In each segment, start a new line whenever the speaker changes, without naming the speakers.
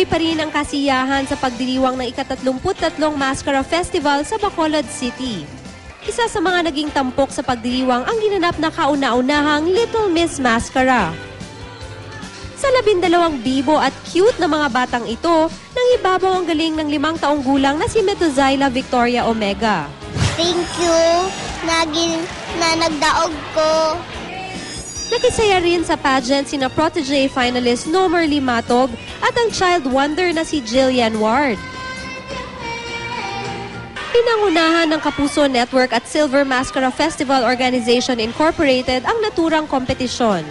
Patuloy pa rin ang kasiyahan sa pagdiriwang ng ika-33 Mascara Festival sa Bacolod City. Isa sa mga naging tampok sa pagdiriwang ang ginanap na kauna-unahang Little Miss Mascara. Sa 12 bibo at cute na mga batang ito, nangibabaw ang galing ng 5 taong gulang na si Methuselah Victoria Omega.
Thank you na nagdaog ko.
Nakisaya rin sa pageant sina protege finalist Nomer Limatog at ang child wonder na si Jillian Ward. Pinangunahan ng Kapuso Network at Silver Mascara Festival Organization Incorporated ang naturang kompetisyon.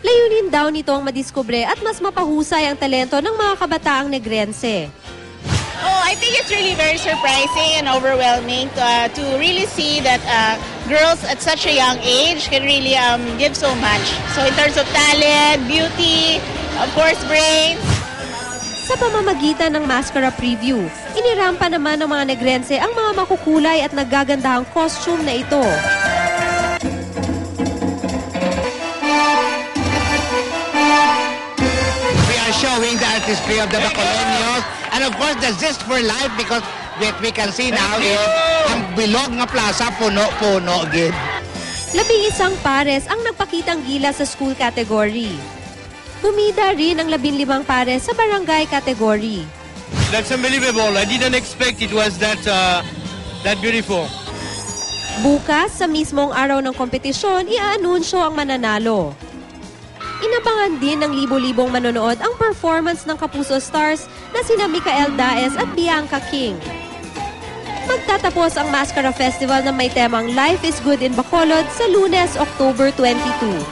Layunin daw nito ang madiskubre at mas mapahusay ang talento ng mga kabataang Negrense.
Oh, I think it's really very surprising and overwhelming to really see that girls at such a young age can really give so much. So in terms of talent, beauty, of course, brains.
Sa pamamagitan ng mascara preview, inirampa naman ng mga Negrense ang mga makukulay at naggagandahang costume na ito.
We are showing the artistry of the Bacoloños. And of course, the zest for life because what we can see now is ang bilog nga plaza puno-puno gid.
11 pares ang nagpakitang gila sa school category. Bumida rin ang 15 pares sa barangay category.
That's unbelievable. I didn't expect it was that beautiful.
Bukas, sa mismong araw ng kompetisyon, iaanunsyo ang mananalo. Inabangan din ng libo-libong manonood ang performance ng Kapuso Stars na sina Micael Daes at Bianca King. Magtatapos ang Mascara Festival na may temang Life is Good in Bacolod sa Lunes, October 22.